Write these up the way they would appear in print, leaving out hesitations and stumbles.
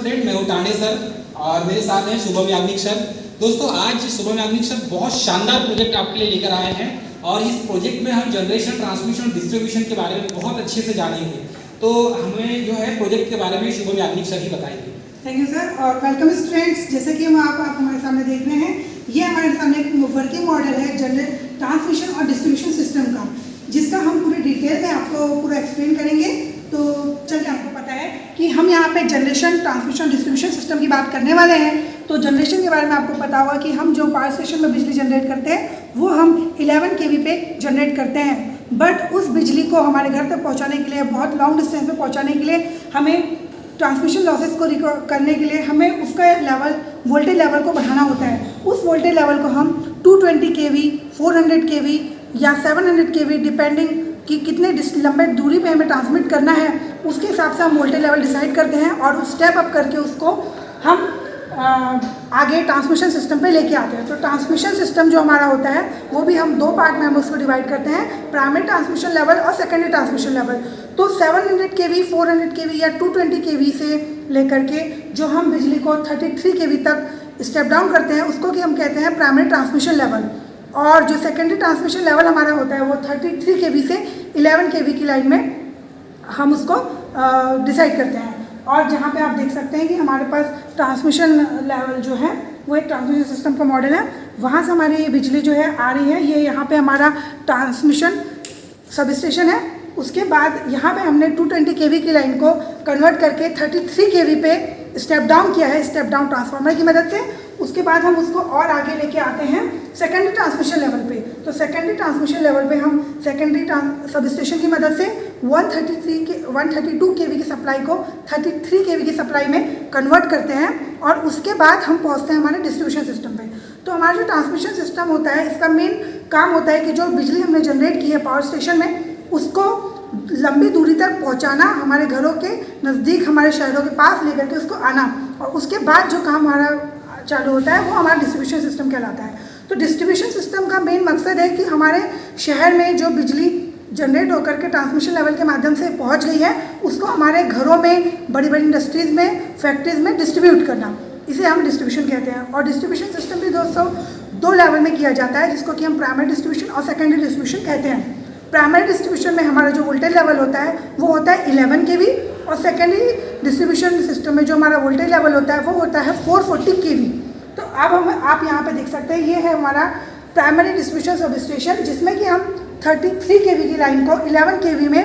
Student, मैं हूं ताने सर और मेरे साथ हैं शुभम याग्निक सर। दोस्तों, आज शुभम याग्निक सर बहुत शानदार प्रोजेक्ट आपके लिए लेकर आए हैं और इस प्रोजेक्ट में हम जनरेशन, ट्रांसमिशन, डिस्ट्रीब्यूशन के बारे में बहुत अच्छे से जानेंगे। तो हमें जो है प्रोजेक्ट के बारे में शुभम याग्निक सर ही बताएंगे। थैंक यू सर और वेलकम स्टूडेंट्स। जैसे कि हम आप हमारे सामने देख रहे हैं, ये हमारे सामने एक वर्किंग मॉडल है जनरल ट्रांसमिशन और डिस्ट्रीब्यूशन सिस्टम का, जिसका हम पूरे डिटेल में आपको पूरा एक्सप्लेन करेंगे। तो चलिए, आपको पता है कि हम यहाँ पे जनरेशन, ट्रांसमिशन, डिस्ट्रीब्यूशन सिस्टम की बात करने वाले हैं। तो जनरेशन के बारे में आपको पता होगा कि हम जो पावर स्टेशन में बिजली जनरेट करते हैं वो हम 11 kV पे जनरेट करते हैं। बट उस बिजली को हमारे घर तक पहुँचाने के लिए, बहुत लॉन्ग डिस्टेंस में पहुँचाने के लिए, हमें ट्रांसमिशन लॉसेस को रिकवर करने के लिए हमें उसका लेवल, वोल्टेज लेवल को बढ़ाना होता है। उस वोल्टेज लेवल को हम 220 kV, 400 kV या 700 kV डिपेंडिंग कि कितने लंबे दूरी पे हमें ट्रांसमिट करना है, उसके हिसाब से हम वोल्टेज लेवल डिसाइड करते हैं और उस स्टेप अप करके उसको हम आगे ट्रांसमिशन सिस्टम पे लेके आते हैं। तो ट्रांसमिशन सिस्टम जो हमारा होता है वो भी हम दो पार्ट में हम उसको डिवाइड करते हैं, प्राइमरी ट्रांसमिशन लेवल और सेकेंडरी ट्रांसमिशन लेवल। तो 700 kV, 400 kV या 220 kV से लेकर के जो हम बिजली को 33 kV तक स्टेप डाउन करते हैं, उसको कि हम कहते हैं प्राइमरी ट्रांसमिशन लेवल। और जो सेकेंडरी ट्रांसमिशन लेवल हमारा होता है वो 33 kV से 11 kV की लाइन में हम उसको डिसाइड करते हैं। और जहाँ पे आप देख सकते हैं कि हमारे पास ट्रांसमिशन लेवल जो है वो एक ट्रांसमिशन सिस्टम का मॉडल है। वहाँ से हमारी बिजली जो है आ रही है, ये यहाँ पे हमारा ट्रांसमिशन सब स्टेशन है। उसके बाद यहाँ पे हमने 220 kV की लाइन को कन्वर्ट करके 33 kV पे स्टेप डाउन किया है, स्टेप डाउन ट्रांसफार्मर की मदद से। उसके बाद हम उसको और आगे लेके आते हैं सेकेंडरी ट्रांसमिशन लेवल पे। तो सेकेंडरी ट्रांसमिशन लेवल पे हम सेकेंडरी सब स्टेशन की मदद से 132 kV की सप्लाई को 33 kV की सप्लाई में कन्वर्ट करते हैं और उसके बाद हम पहुंचते हैं हमारे डिस्ट्रीब्यूशन सिस्टम पे। तो हमारा जो ट्रांसमिशन सिस्टम होता है, इसका मेन काम होता है कि जो बिजली हमने जनरेट की है पावर स्टेशन में, उसको लंबी दूरी तक पहुंचाना, हमारे घरों के नज़दीक, हमारे शहरों के पास लेकर के उसको आना, और उसके बाद जो काम हमारा चालू होता है वो हमारा डिस्ट्रीब्यूशन सिस्टम कहलाता है। तो डिस्ट्रीब्यूशन सिस्टम का मेन मकसद है कि हमारे शहर में जो बिजली जनरेट होकर के ट्रांसमिशन लेवल के माध्यम से पहुंच गई है, उसको हमारे घरों में, बड़ी बड़ी इंडस्ट्रीज़ में, फैक्ट्रीज़ में डिस्ट्रीब्यूट करना, इसे हम डिस्ट्रीब्यूशन कहते हैं। और डिस्ट्रीब्यूशन सिस्टम भी दोस्तों दो लेवल में किया जाता है, जिसको कि हम प्राइमरी डिस्ट्रीब्यूशन और सेकेंडरी डिस्ट्रीब्यूशन कहते हैं। प्राइमरी डिस्ट्रीब्यूशन में हमारा जो वोल्टेज लेवल होता है वो होता है 11 kV और सेकेंडरी डिस्ट्रीब्यूशन सिस्टम में जो हमारा वोल्टेज लेवल होता है वो होता है 440 kV। तो अब आप यहाँ पे देख सकते हैं, ये है हमारा प्राइमरी डिस्ट्रीब्यूशन सब स्टेशन, जिसमें कि हम 33 kV की लाइन को 11 kV में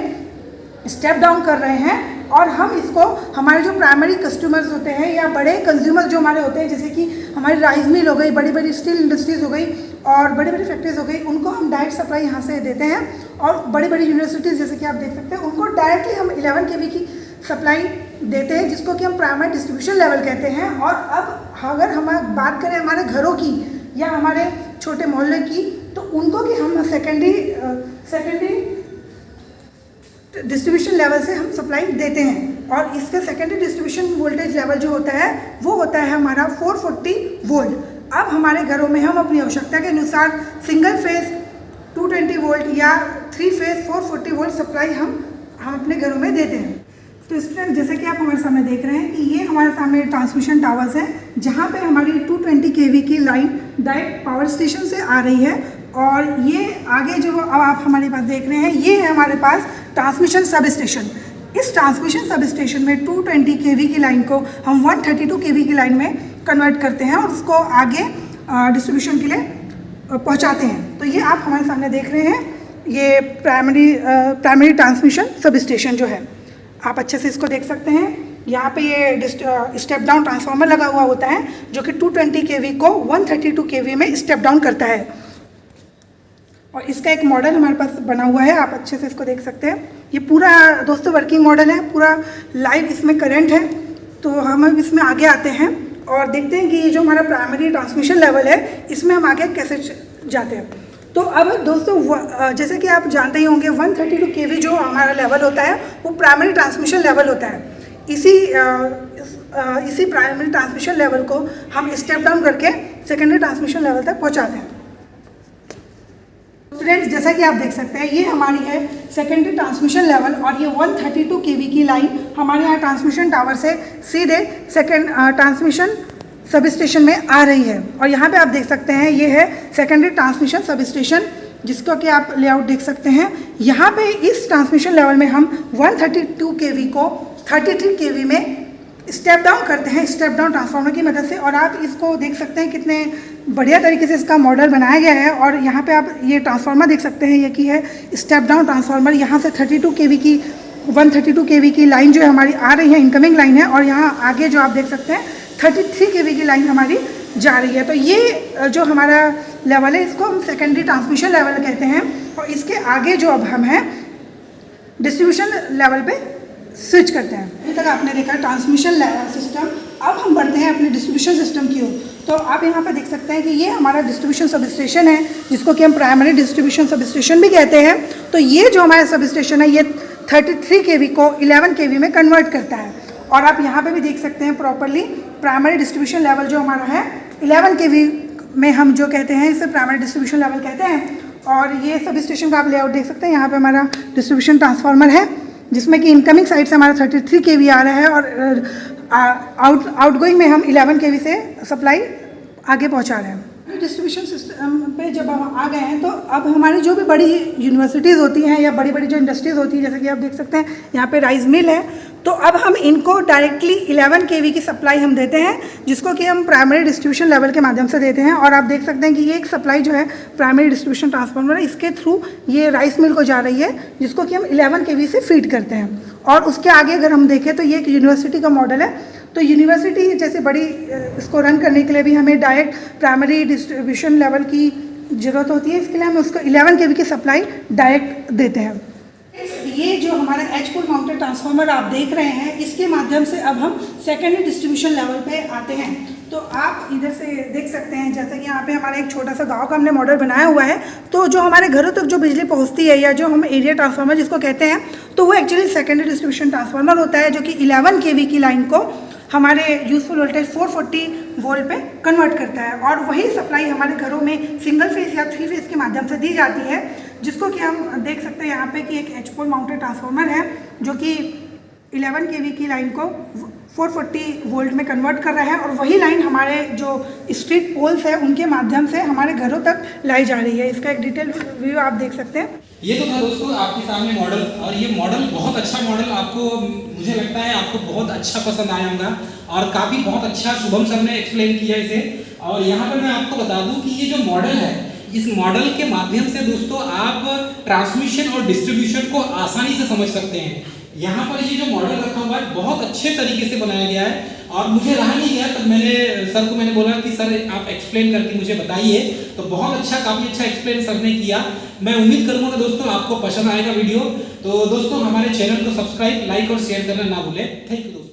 स्टेप डाउन कर रहे हैं। और हम इसको हमारे जो प्राइमरी कस्टमर्स होते हैं या बड़े कंज्यूमर जो हमारे होते हैं, जैसे कि हमारी राइस मिल हो गई, बड़ी बड़ी स्टील इंडस्ट्रीज़ हो गई और बड़ी बड़ी फैक्ट्रीज हो गई, उनको हम डायरेक्ट सप्लाई यहाँ से देते हैं। और बड़ी बड़ी यूनिवर्सिटीज़ जैसे कि आप देख सकते हैं, उनको डायरेक्टली हम 11 kV की सप्लाई देते हैं, जिसको कि हम प्राइमरी डिस्ट्रीब्यूशन लेवल कहते हैं। और अब अगर हम बात करें हमारे घरों की या हमारे छोटे मोहल्ले की, तो उनको कि हम सेकेंडरी डिस्ट्रीब्यूशन लेवल से हम सप्लाई देते हैं। और इसका सेकेंडरी डिस्ट्रीब्यूशन वोल्टेज लेवल जो होता है वो होता है हमारा 440 वोल्ट। अब हमारे घरों में हम अपनी आवश्यकता के अनुसार सिंगल फेज 220 वोल्ट या 3 फेज 440 वोल्ट सप्लाई हम अपने घरों में देते हैं। तो स्टूडेंट, जैसे कि आप हमारे सामने देख रहे हैं कि ये हमारे सामने ट्रांसमिशन टावर्स हैं, जहाँ पे हमारी 220 kV की लाइन डायरेक्ट पावर स्टेशन से आ रही है। और ये आगे जो अब आप हमारे पास देख रहे हैं, ये है हमारे पास ट्रांसमिशन सब स्टेशन। इस ट्रांसमिशन सब स्टेशन में 220 kV की लाइन को हम 132 kV की लाइन में कन्वर्ट करते हैं और उसको आगे डिस्ट्रीब्यूशन के लिए पहुंचाते हैं। तो ये आप हमारे सामने देख रहे हैं, ये प्राइमरी ट्रांसमिशन सब स्टेशन जो है, आप अच्छे से इसको देख सकते हैं। यहाँ पे ये स्टेप डाउन ट्रांसफार्मर लगा हुआ होता है, जो कि 220 kV को 132 kV में स्टेप डाउन करता है। और इसका एक मॉडल हमारे पास बना हुआ है, आप अच्छे से इसको देख सकते हैं। ये पूरा दोस्तों वर्किंग मॉडल है, पूरा लाइव इसमें करंट है। तो हम इसमें आगे आते हैं और देखते हैं कि ये जो हमारा प्राइमरी ट्रांसमिशन लेवल है, इसमें हम आगे कैसे जाते हैं। तो अब दोस्तों, जैसे कि आप जानते ही होंगे, 132 kV जो हमारा लेवल होता है वो प्राइमरी ट्रांसमिशन लेवल होता है। इसी प्राइमरी ट्रांसमिशन लेवल को हम स्टेप डाउन करके सेकेंडरी ट्रांसमिशन लेवल तक पहुंचाते हैं। स्टूडेंट्स जैसा कि आप देख सकते हैं ये हमारी है सेकेंडरी ट्रांसमिशन लेवल और ये 132 kV की लाइन हमारे यहाँ ट्रांसमिशन टावर से सीधे सेकेंड ट्रांसमिशन सब स्टेशन में आ रही है। और यहाँ पे आप देख सकते हैं ये है सेकेंडरी ट्रांसमिशन सब स्टेशन, जिसको कि आप लेआउट देख सकते हैं। यहाँ पे इस ट्रांसमिशन लेवल में हम 132 kV को 33 kV में स्टेप डाउन करते हैं स्टेप डाउन ट्रांसफार्मर की मदद से। और आप इसको देख सकते हैं कितने बढ़िया तरीके से इसका मॉडल बनाया गया है। और यहाँ पे आप ये ट्रांसफार्मर देख सकते हैं, ये की है स्टेप डाउन ट्रांसफार्मर। यहाँ से 32 kV की 132 kV की लाइन जो है हमारी आ रही है, इनकमिंग लाइन है। और यहाँ आगे जो आप देख सकते हैं 33 kV की लाइन हमारी जा रही है। तो ये जो हमारा लेवल है इसको हम सेकेंडरी ट्रांसमिशन लेवल कहते हैं। और इसके आगे जो अब हम हैं डिस्ट्रीब्यूशन लेवल पे स्विच करते हैं। अभी तक आपने देखा ट्रांसमिशन सिस्टम, अब हम बढ़ते हैं अपने डिस्ट्रीब्यूशन सिस्टम की ओर। तो आप यहाँ पे देख सकते हैं कि ये हमारा डिस्ट्रीब्यूशन सब स्टेशन है, जिसको कि हम प्राइमरी डिस्ट्रीब्यूशन सब स्टेशन भी कहते हैं। तो ये जो हमारा सब स्टेशन है ये 33 kV को 11 kV में कन्वर्ट करता है। और आप यहाँ पे भी देख सकते हैं प्रॉपरली प्राइमरी डिस्ट्रीब्यूशन लेवल जो हमारा है 11 kV में हम जो कहते हैं इसे प्राइमरी डिस्ट्रीब्यूशन लेवल कहते हैं। और ये सब स्टेशन का आप लेआउट देख सकते हैं। यहाँ पे हमारा डिस्ट्रीब्यूशन ट्रांसफार्मर है जिसमें कि इनकमिंग साइड से हमारा 33 kV आ रहा है और आउटगोइंग में हम 11 kV से सप्लाई आगे पहुँचा रहे हैं। डिस्ट्रीब्यूशन सिस्टम पे जब हम आ गए हैं तो अब हमारी जो भी बड़ी यूनिवर्सिटीज़ होती हैं या बड़ी बड़ी जो इंडस्ट्रीज़ होती हैं, जैसे कि आप देख सकते हैं यहाँ पे राइस मिल है, तो अब हम इनको डायरेक्टली 11 kV की सप्लाई हम देते हैं, जिसको कि हम प्राइमरी डिस्ट्रीब्यूशन लेवल के माध्यम से देते हैं। और आप देख सकते हैं कि ये एक सप्लाई जो है प्राइमरी डिस्ट्रीब्यूशन ट्रांसफार्मर है, इसके थ्रू ये राइस मिल को जा रही है, जिसको कि हम 11 kV से फीड करते हैं। और उसके आगे अगर हम देखें तो ये एक यूनिवर्सिटी का मॉडल है। तो यूनिवर्सिटी जैसे बड़ी इसको रन करने के लिए भी हमें डायरेक्ट प्राइमरी डिस्ट्रीब्यूशन लेवल की ज़रूरत होती है, इसके लिए हम उसको 11 kV की सप्लाई डायरेक्ट देते हैं। ये जो हमारा एच पुल माउंटेड ट्रांसफार्मर आप देख रहे हैं, इसके माध्यम से अब हम सेकेंडरी डिस्ट्रीब्यूशन लेवल पे आते हैं। तो आप इधर से देख सकते हैं जैसे कि यहाँ पे हमारा एक छोटा सा गांव का हमने मॉडल बनाया हुआ है। तो जो हमारे घरों तक जो बिजली पहुँचती है या जो हम एरिया ट्रांसफार्मर जिसको कहते हैं, तो वो एक्चुअली सेकेंडरी डिस्ट्रीब्यूशन ट्रांसफार्मर होता है, जो कि 11 kV की लाइन को हमारे यूजफुल वोल्टेज 440 वोल्ट पे कन्वर्ट करता है। और वही सप्लाई हमारे घरों में सिंगल फेज या 3 फेज के माध्यम से दी जाती है, जिसको कि हम देख सकते हैं यहाँ पे कि एक एच पोल माउंटेड ट्रांसफार्मर है जो कि 11 kV की लाइन को 440 वोल्ट में कन्वर्ट कर रहा है। और वही लाइन हमारे जो स्ट्रीट पोल्स है उनके माध्यम से हमारे घरों तक लाई जा रही है। इसका एक डिटेल व्यू आप देख सकते हैं। ये तो था दोस्तों आपके सामने मॉडल, और ये मॉडल बहुत अच्छा मॉडल, आपको मुझे लगता है आपको बहुत अच्छा पसंद आया होगा और काफ़ी बहुत अच्छा शुभम सर ने एक्सप्लेन किया इसे। और यहाँ पर मैं आपको बता दूँ कि ये जो मॉडल है, इस मॉडल के माध्यम से दोस्तों आप ट्रांसमिशन और डिस्ट्रीब्यूशन को आसानी से समझ सकते हैं। यहाँ पर ये जो मॉडल रखा हुआ है बहुत अच्छे तरीके से बनाया गया है। और मुझे रहा नहीं गया तब मैंने बोला कि सर आप एक्सप्लेन करके मुझे बताइए, तो बहुत अच्छा काफ़ी अच्छा एक्सप्लेन सर ने किया। मैं उम्मीद करूँगा दोस्तों आपको पसंद आएगा वीडियो। तो दोस्तों हमारे चैनल को सब्सक्राइब, लाइक और शेयर करना ना भूलें। थैंक यू दोस्तों।